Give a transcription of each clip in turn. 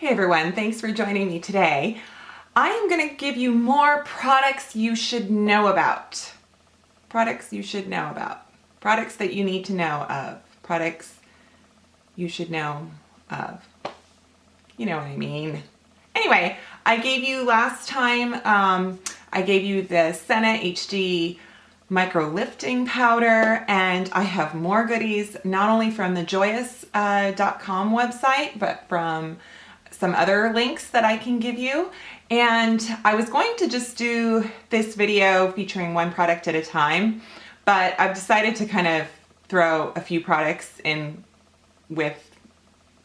Hey everyone, thanks for joining me today. I am going to give you more products you should know about. Products you should know about. Products that you need to know of. Products you should know of. You know what I mean. Anyway, I gave you last time, I gave you the Senna HD micro lifting powder, and I have more goodies, not only from the joyous.com website, but from some other links that I can give you. And I was going to just do this video featuring one product at a time, but I've decided to kind of throw a few products in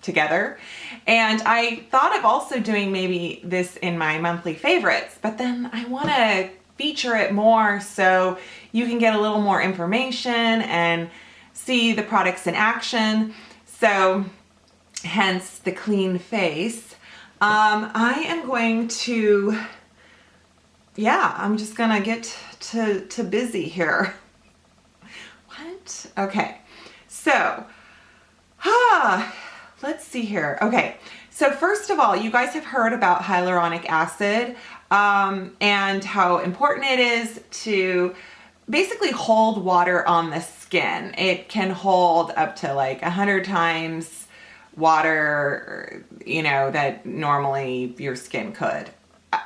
together. And I thought of also doing maybe this in my monthly favorites, but then I want to feature it more so you can get a little more information and see the products in action. So hence the clean face. I am going to, I'm just gonna get to busy here. What? Okay, so, let's see here. Okay, so first of all, you guys have heard about hyaluronic acid and how important it is to basically hold water on the skin. It can hold up to like 100 times water, that normally your skin could.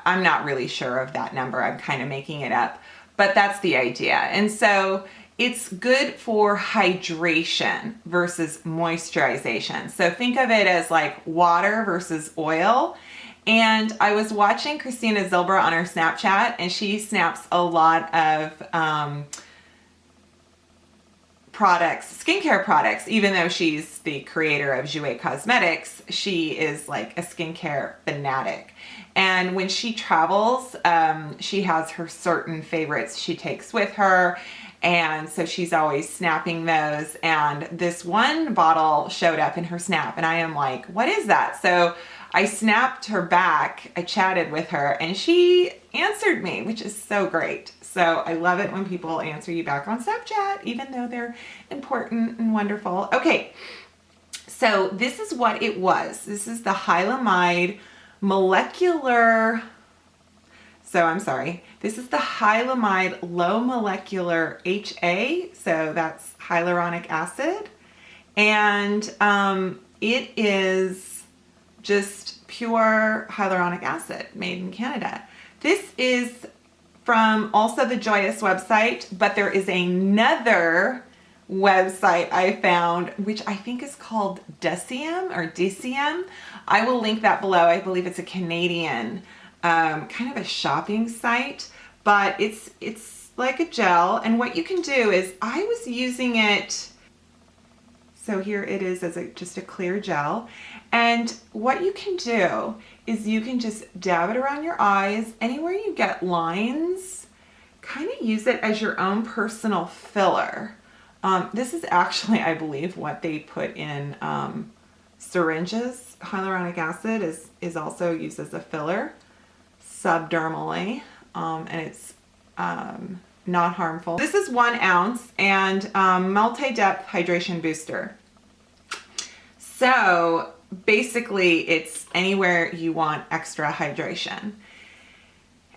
I'm not really sure of that number. I'm kind of making it up, but that's the idea. And so it's good for hydration versus moisturization. So think of it as like water versus oil. And I was watching Christina Zilbra on her Snapchat, and she snaps a lot of products, skincare products. Even though she's the creator of Jouer Cosmetics, she is like a skincare fanatic. And when she travels, she has her certain favorites she takes with her. And so she's always snapping those. And this one bottle showed up in her snap, and I am like, what is that? So I snapped her back, I chatted with her, and she answered me, which is so great. So I love it when people answer you back on Snapchat, even though they're important and wonderful. Okay, so this is what it was. This is the Hylamide molecular, this is the Hylamide low molecular HA, so that's hyaluronic acid. And it is just pure hyaluronic acid made in Canada. This is from also the Joyous website, but there is another website I found, which I think is called Deciem. I will link that below. I believe it's a Canadian kind of a shopping site, but it's like a gel. And what you can do is, I was using it, so here it is as just a clear gel. And what you can do is you can just dab it around your eyes, anywhere you get lines, kind of use it as your own personal filler. This is actually, I believe, what they put in syringes. Hyaluronic acid is also used as a filler subdermally, and it's not harmful. This is 1 ounce and multi-depth hydration booster. So basically it's anywhere you want extra hydration.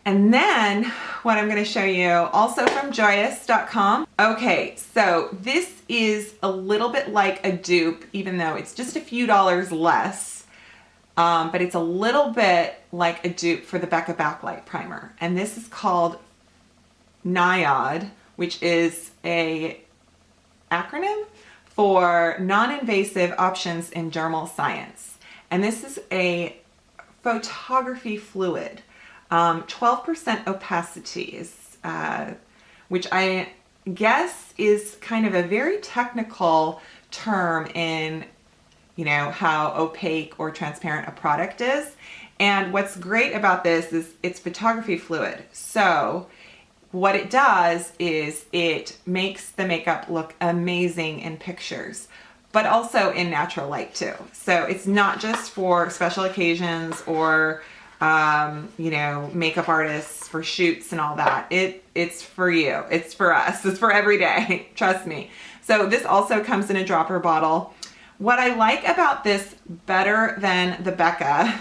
And then what I'm going to show you, also from joyous.com. Okay, so this is a little bit like a dupe, even though it's just a few dollars less. But it's a little bit like a dupe for the Becca Backlight Primer. And this is called NIOD, which is a acronym for Non-Invasive Options in Dermal Science. And this is a photography fluid. 12% opacity is, which I guess is kind of a very technical term in how opaque or transparent a product is. And what's great about this is it's photography fluid. So what it does is it makes the makeup look amazing in pictures, but also in natural light too. So it's not just for special occasions or makeup artists for shoots and all that. It's for you. It's for us. It's for every day. Trust me. So this also comes in a dropper bottle. What I like about this better than the Becca,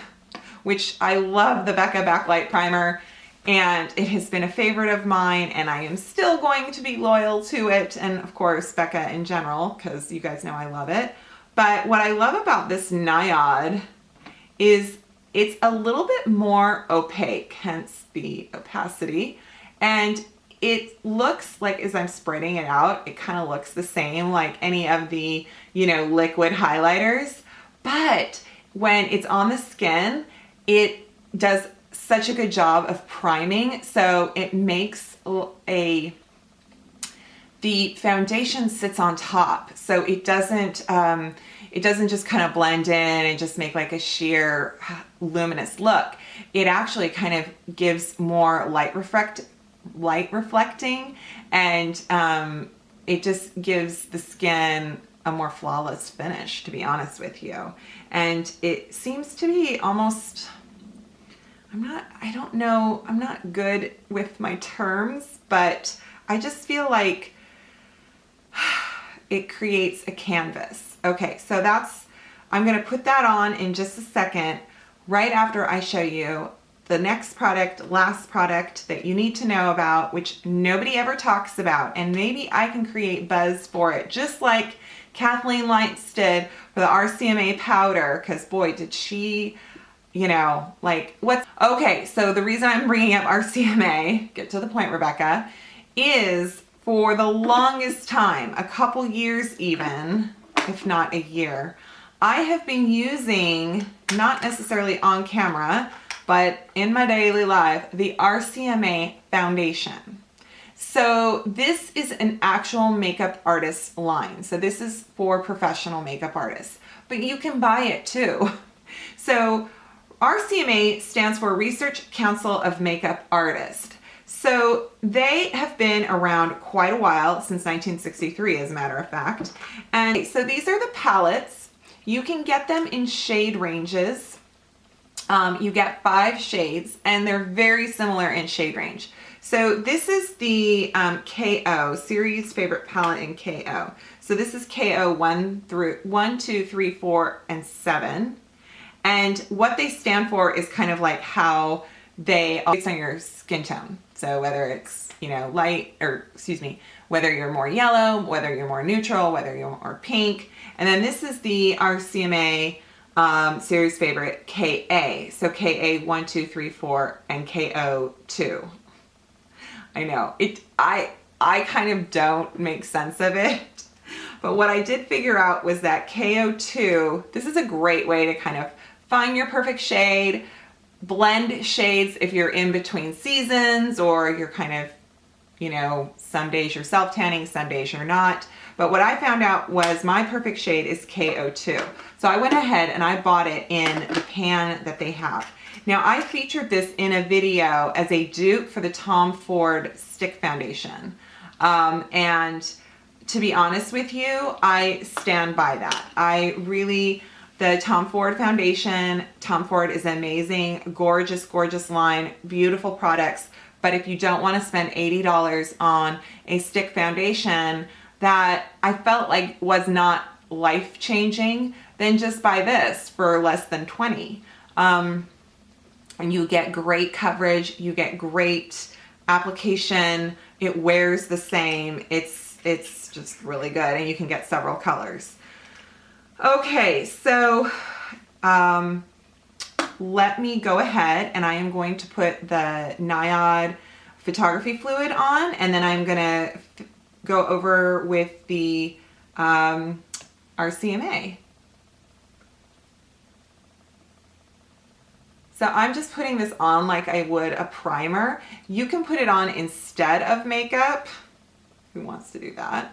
which I love the Becca Backlight Primer, and it has been a favorite of mine, and I am still going to be loyal to it, and of course Becca in general, because you guys know I love it. But what I love about this Naiad is it's a little bit more opaque, hence the opacity, and it looks like, as I'm spreading it out, it kind of looks the same like any of the, you know, liquid highlighters, but when it's on the skin, it does such a good job of priming, so it makes the foundation sits on top, so it doesn't just kind of blend in and just make like a sheer luminous look. It actually kind of gives more light reflecting, and it just gives the skin a more flawless finish, to be honest with you. And it seems to be almost, I don't know, I'm not good with my terms, but I just feel like it creates a canvas. Okay, so I'm gonna put that on in just a second, right after I show you the next product, last product that you need to know about, which nobody ever talks about, and maybe I can create buzz for it, just like Kathleen Lights did for the RCMA powder, because boy, did she, you know, like okay, so the reason I'm bringing up RCMA, get to the point, Rebecca, is for the longest time, a couple years even, if not a year, I have been using, not necessarily on camera, but in my daily life, the RCMA foundation. So this is an actual makeup artist line. So this is for professional makeup artists, but you can buy it too. So RCMA stands for Research Council of Makeup Artists. So they have been around quite a while, since 1963 as a matter of fact. And so these are the palettes. You can get them in shade ranges. You get 5 shades, and they're very similar in shade range. So this is the KO, Series Favorite Palette in KO. So this is KO 1, 2, 3, 4, and 7. And what they stand for is kind of like how they, based on your skin tone. So whether it's, you know, light, or excuse me, whether you're more yellow, whether you're more neutral, whether you're more pink. And then this is the RCMA series favorite KA. So KA 1, 2, 3, 4, and KO 2. I know I kind of don't make sense of it, but what I did figure out was that KO 2, this is a great way to kind of find your perfect shade, blend shades if you're in between seasons, or you're kind of, you know, some days you're self-tanning, some days you're not. But what I found out was my perfect shade is KO2. So I went ahead and I bought it in the pan that they have. Now I featured this in a video as a dupe for the Tom Ford Stick Foundation. And to be honest with you, I stand by that. The Tom Ford foundation, Tom Ford is amazing, gorgeous, gorgeous line, beautiful products. But if you don't want to spend $80 on a stick foundation that I felt like was not life-changing, then just buy this for less than $20. And you get great coverage, you get great application, it wears the same, it's just really good, and you can get several colors. Okay, so let me go ahead and I am going to put the Naiad photography fluid on, and then I'm gonna go over with the RCMA. So I'm just putting this on like I would a primer. You can put it on instead of makeup. Who wants to do that?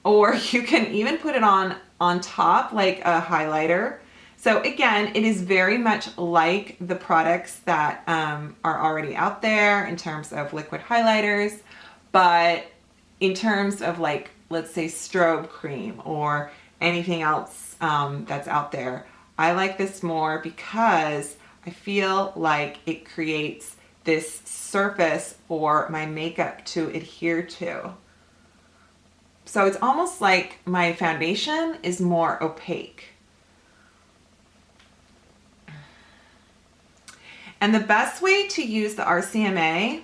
Or you can even put it on top like a highlighter. So again, it is very much like the products that are already out there in terms of liquid highlighters, but in terms of, like, let's say strobe cream or anything else that's out there, I like this more because I feel like it creates this surface for my makeup to adhere to. So it's almost like my foundation is more opaque. And the best way to use the RCMA,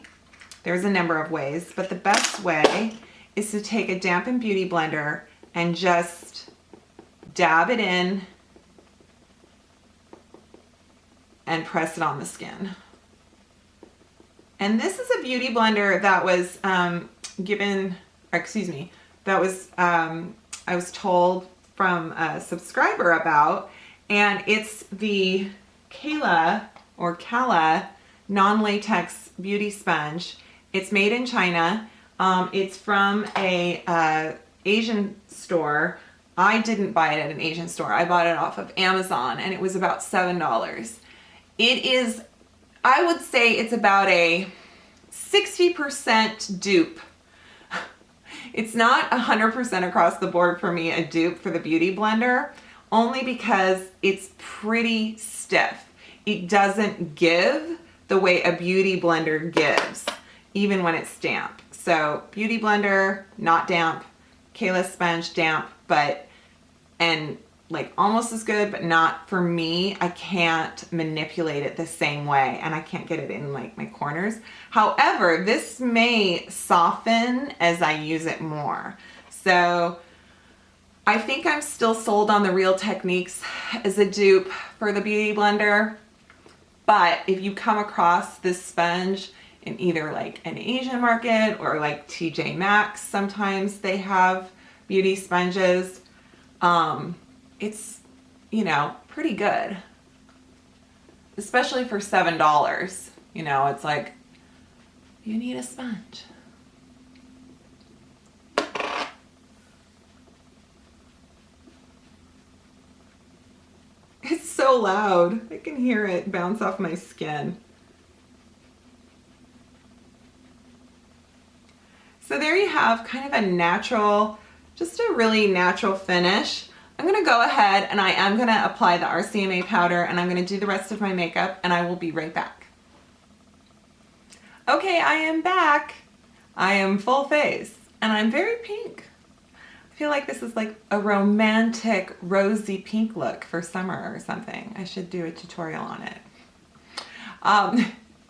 there's a number of ways, but the best way is to take a dampened beauty blender and just dab it in and press it on the skin. And this is a beauty blender that was I was told from a subscriber about, and it's the Kala non-latex beauty sponge. It's made in China. It's from a Asian store. I didn't buy it at an Asian store. I bought it off of Amazon, and it was about $7. It is, I would say it's about a 60% dupe. It's not 100% across the board for me a dupe for the Beauty Blender, only because it's pretty stiff. It doesn't give the way a Beauty Blender gives, even when it's damp. So Beauty Blender, not damp. Kala sponge, damp, and like almost as good, but not for me. I can't manipulate it the same way, and I can't get it in like my corners. However, this may soften as I use it more. So I think I'm still sold on the Real Techniques as a dupe for the Beauty Blender. But if you come across this sponge in either like an Asian market or like TJ Maxx, sometimes they have beauty sponges. It's, you know, pretty good, especially for $7. You know, it's like, you need a sponge. It's so loud. I can hear it bounce off my skin. So there you have kind of a natural, just a really natural finish. I'm gonna go ahead and I am gonna apply the RCMA powder, and I'm gonna do the rest of my makeup, and I will be right back. Okay, I am back. I am full face, and I'm very pink. I feel like this is like a romantic rosy pink look for summer or something. I should do a tutorial on it.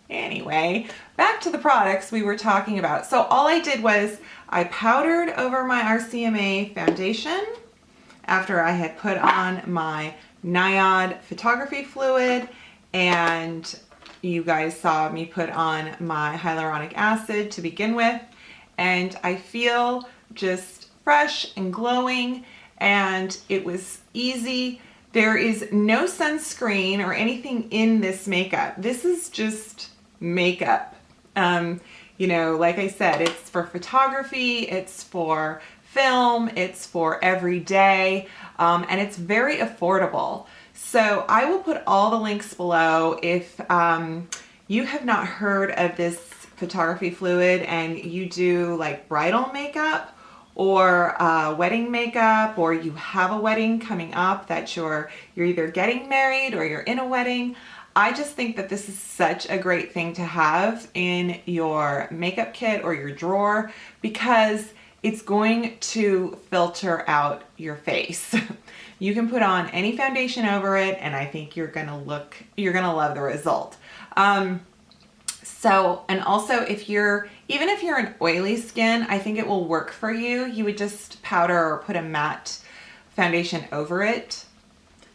Anyway, back to the products we were talking about. So all I did was I powdered over my RCMA foundation after I had put on my NuMe photography fluid, and you guys saw me put on my hyaluronic acid to begin with, and I feel just fresh and glowing, and it was easy. There is no sunscreen or anything in this makeup. This is just makeup. You know, like I said, it's for photography, it's for film, it's for every day, and it's very affordable. So I will put all the links below. If you have not heard of this photography fluid and you do like bridal makeup or wedding makeup, or you have a wedding coming up that you're either getting married or you're in a wedding, I just think that this is such a great thing to have in your makeup kit or your drawer, because it's going to filter out your face. You can put on any foundation over it, and I think you're gonna love the result. And also even if you're an oily skin, I think it will work for you. You would just powder or put a matte foundation over it.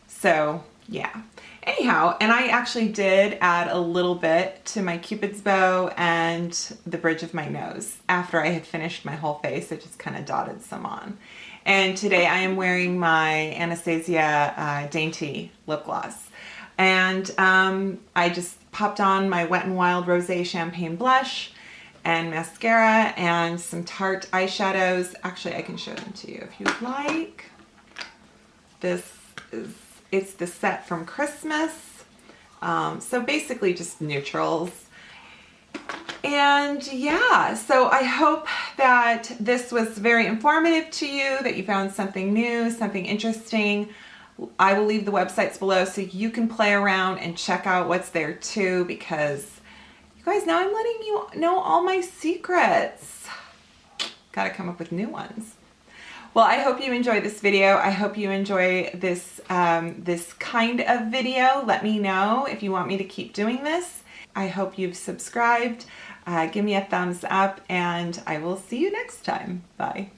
So yeah. Anyhow, and I actually did add a little bit to my Cupid's bow and the bridge of my nose. After I had finished my whole face, I just kind of dotted some on. And today I am wearing my Anastasia Dainty lip gloss. And I just popped on my Wet n Wild Rosé Champagne blush and mascara and some Tarte eyeshadows. Actually, I can show them to you if you'd like. It's the set from Christmas. So basically just neutrals. And yeah, so I hope that this was very informative to you, that you found something new, something interesting. I will leave the websites below so you can play around and check out what's there too, because you guys, now I'm letting you know all my secrets. Gotta come up with new ones. Well, I hope you enjoy this video. I hope you enjoy this, this kind of video. Let me know if you want me to keep doing this. I hope you've subscribed. Give me a thumbs up, and I will see you next time. Bye.